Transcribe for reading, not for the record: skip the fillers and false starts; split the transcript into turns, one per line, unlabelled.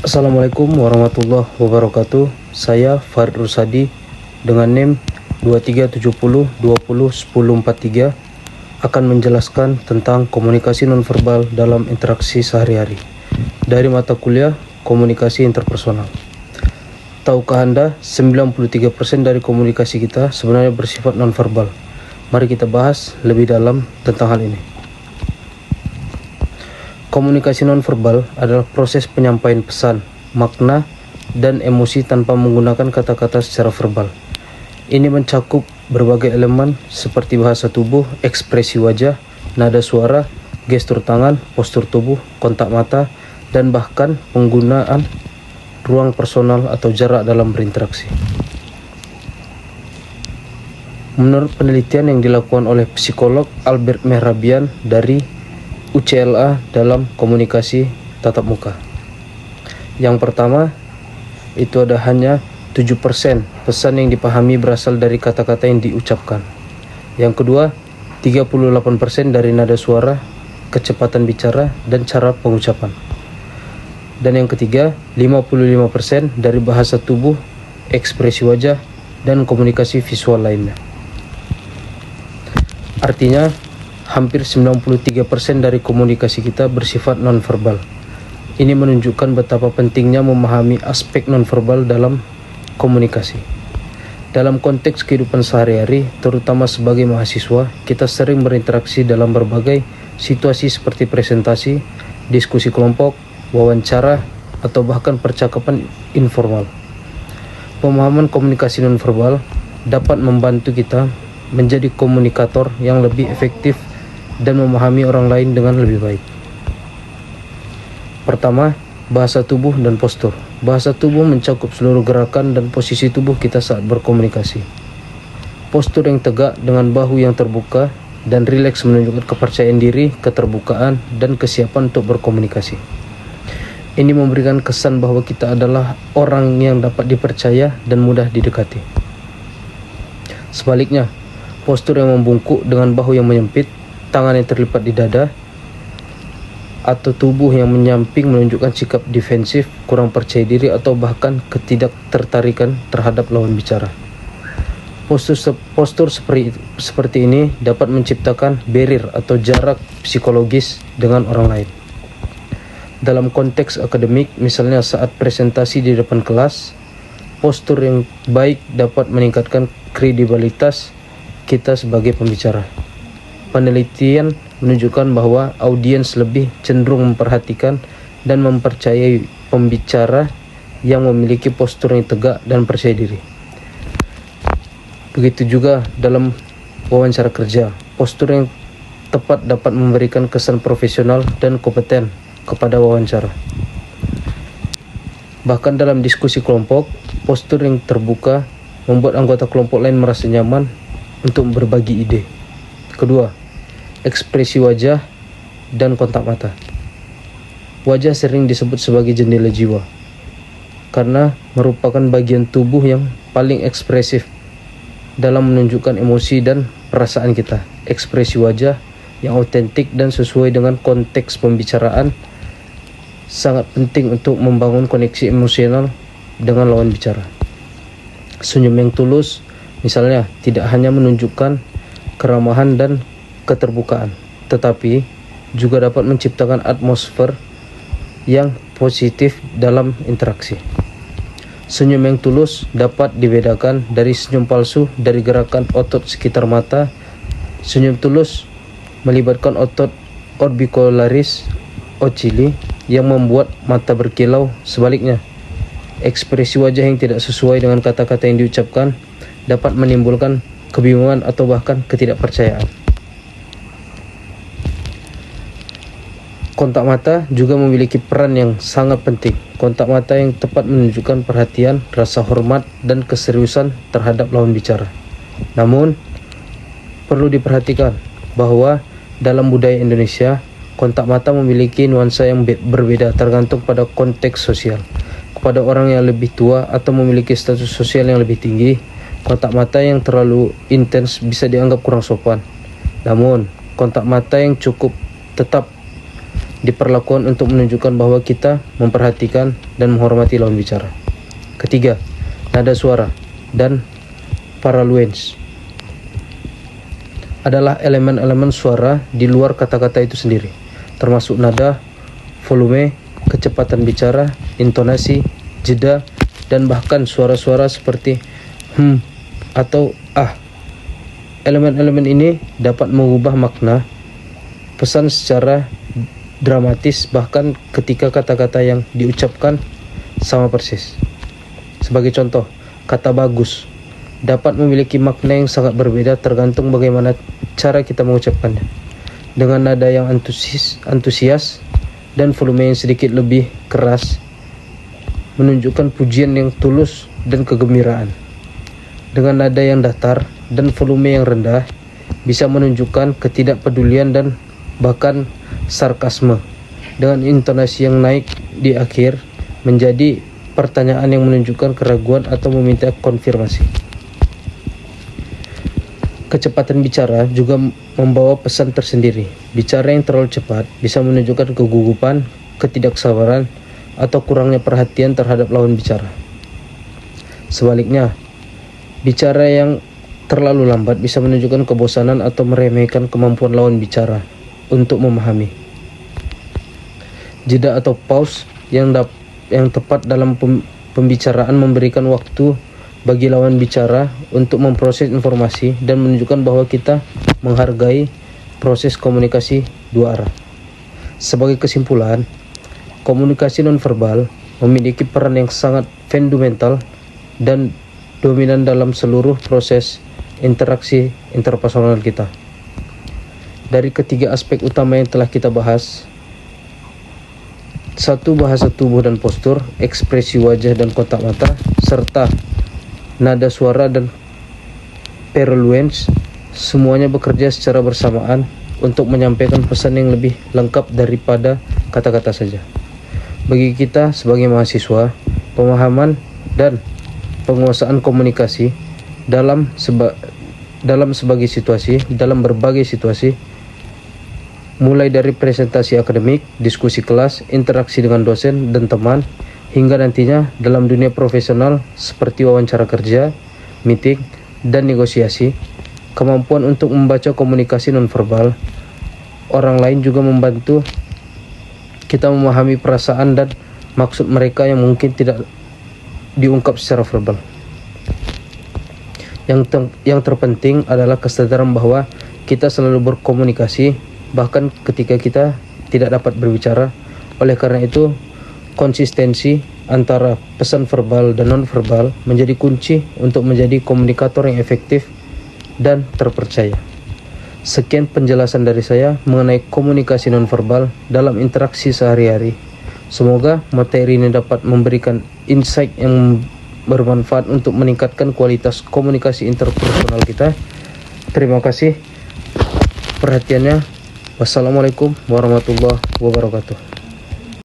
Assalamualaikum warahmatullahi wabarakatuh. Saya Farid Rusadi dengan NIM 2370201043 akan menjelaskan tentang komunikasi nonverbal dalam interaksi sehari-hari dari mata kuliah komunikasi interpersonal. Tahukah Anda, 93% dari komunikasi kita sebenarnya bersifat nonverbal. Mari kita bahas lebih dalam tentang hal ini. Komunikasi nonverbal adalah proses penyampaian pesan, makna, dan emosi tanpa menggunakan kata-kata secara verbal. Ini mencakup berbagai elemen seperti bahasa tubuh, ekspresi wajah, nada suara, gestur tangan, postur tubuh, kontak mata, dan bahkan penggunaan ruang personal atau jarak dalam berinteraksi. Menurut penelitian yang dilakukan oleh psikolog Albert Mehrabian dari UCLA dalam komunikasi tatap muka. Yang pertama, itu ada hanya 7% pesan yang dipahami berasal dari kata-kata yang diucapkan. Yang kedua, 38% dari nada suara, kecepatan bicara, dan cara pengucapan. Dan yang ketiga, 55% dari bahasa tubuh, ekspresi wajah, dan komunikasi visual lainnya. Artinya, hampir 93% dari komunikasi kita bersifat nonverbal. Ini menunjukkan betapa pentingnya memahami aspek nonverbal dalam komunikasi. Dalam konteks kehidupan sehari-hari, terutama sebagai mahasiswa, kita sering berinteraksi dalam berbagai situasi seperti presentasi, diskusi kelompok, wawancara, atau bahkan percakapan informal. Pemahaman komunikasi nonverbal dapat membantu kita menjadi komunikator yang lebih efektif dan memahami orang lain dengan lebih baik. Pertama, bahasa tubuh dan postur. Bahasa tubuh mencakup seluruh gerakan dan posisi tubuh kita saat berkomunikasi. Postur yang tegak dengan bahu yang terbuka dan rileks menunjukkan kepercayaan diri, keterbukaan, dan kesiapan untuk berkomunikasi. Ini memberikan kesan bahwa kita adalah orang yang dapat dipercaya dan mudah didekati. Sebaliknya, postur yang membungkuk dengan bahu yang menyempit, tangan yang terlipat di dada, atau tubuh yang menyamping menunjukkan sikap defensif, kurang percaya diri, atau bahkan ketidaktertarikan terhadap lawan bicara. Postur seperti ini dapat menciptakan barrier atau jarak psikologis dengan orang lain. Dalam konteks akademik, misalnya saat presentasi di depan kelas, postur yang baik dapat meningkatkan kredibilitas kita sebagai pembicara. Penelitian menunjukkan bahwa audiens lebih cenderung memperhatikan dan mempercayai pembicara yang memiliki postur yang tegak dan percaya diri. Begitu juga dalam wawancara kerja, postur yang tepat dapat memberikan kesan profesional dan kompeten kepada wawancara. Bahkan dalam diskusi kelompok, postur yang terbuka membuat anggota kelompok lain merasa nyaman untuk berbagi ide. Kedua, ekspresi wajah dan kontak mata. Wajah sering disebut sebagai jendela jiwa karena merupakan bagian tubuh yang paling ekspresif dalam menunjukkan emosi dan perasaan kita. Ekspresi wajah yang autentik dan sesuai dengan konteks pembicaraan sangat penting untuk membangun koneksi emosional dengan lawan bicara. Senyum yang tulus, misalnya, tidak hanya menunjukkan keramahan dan keterbukaan, tetapi juga dapat menciptakan atmosfer yang positif dalam interaksi. Senyum yang tulus dapat dibedakan dari senyum palsu dari gerakan otot sekitar mata. Senyum tulus melibatkan otot orbicularis oculi yang membuat mata berkilau. Sebaliknya, ekspresi wajah yang tidak sesuai dengan kata-kata yang diucapkan dapat menimbulkan kebingungan atau bahkan ketidakpercayaan. Kontak mata juga memiliki peran yang sangat penting. Kontak mata yang tepat menunjukkan perhatian, rasa hormat, dan keseriusan terhadap lawan bicara. Namun, perlu diperhatikan bahwa dalam budaya Indonesia, kontak mata memiliki nuansa yang berbeda tergantung pada konteks sosial. Kepada orang yang lebih tua atau memiliki status sosial yang lebih tinggi, kontak mata yang terlalu intens bisa dianggap kurang sopan. Namun, kontak mata yang cukup tetap diperlakukan untuk menunjukkan bahwa kita memperhatikan dan menghormati lawan bicara. Ketiga, nada suara dan paraluens adalah elemen-elemen suara di luar kata-kata itu sendiri, termasuk nada, volume, kecepatan bicara, intonasi, jeda, dan bahkan suara-suara seperti atau ah. Elemen-elemen ini dapat mengubah makna pesan secara dramatis bahkan ketika kata-kata yang diucapkan sama persis. Sebagai contoh, kata bagus dapat memiliki makna yang sangat berbeda tergantung bagaimana cara kita mengucapkannya. Dengan nada yang antusias dan volume yang sedikit lebih keras menunjukkan pujian yang tulus dan kegembiraan. Dengan nada yang datar dan volume yang rendah bisa menunjukkan ketidakpedulian dan bahkan sarkasme. Dengan intonasi yang naik di akhir menjadi pertanyaan yang menunjukkan keraguan atau meminta konfirmasi. Kecepatan bicara juga membawa pesan tersendiri. Bicara yang terlalu cepat bisa menunjukkan kegugupan, ketidaksabaran, atau kurangnya perhatian terhadap lawan bicara. Sebaliknya, bicara yang terlalu lambat bisa menunjukkan kebosanan atau meremehkan kemampuan lawan bicara untuk memahami. Jeda atau pause yang tepat dalam pembicaraan memberikan waktu bagi lawan bicara untuk memproses informasi dan menunjukkan bahwa kita menghargai proses komunikasi dua arah. Sebagai kesimpulan, komunikasi nonverbal memiliki peran yang sangat fundamental dan dominan dalam seluruh proses interaksi interpersonal kita. Dari ketiga aspek utama yang telah kita bahas, 1. Bahasa tubuh dan postur, ekspresi wajah dan kontak mata, serta nada suara dan paraluens, semuanya bekerja secara bersamaan untuk menyampaikan pesan yang lebih lengkap daripada kata-kata saja. Bagi kita sebagai mahasiswa, pemahaman dan penguasaan komunikasi dalam berbagai situasi, mulai dari presentasi akademik, diskusi kelas, interaksi dengan dosen dan teman, hingga nantinya dalam dunia profesional seperti wawancara kerja, meeting, dan negosiasi. Kemampuan untuk membaca komunikasi nonverbal orang lain juga membantu kita memahami perasaan dan maksud mereka yang mungkin tidak diungkap secara verbal. Yang terpenting adalah kesadaran bahwa kita selalu berkomunikasi bahkan ketika kita tidak dapat berbicara. Oleh karena itu, konsistensi antara pesan verbal dan non-verbal menjadi kunci untuk menjadi komunikator yang efektif dan terpercaya. Sekian penjelasan dari saya mengenai komunikasi non-verbal dalam interaksi sehari-hari. Semoga materi ini dapat memberikan insight yang bermanfaat untuk meningkatkan kualitas komunikasi interpersonal kita. Terima kasih perhatiannya. Wassalamualaikum warahmatullahi wabarakatuh.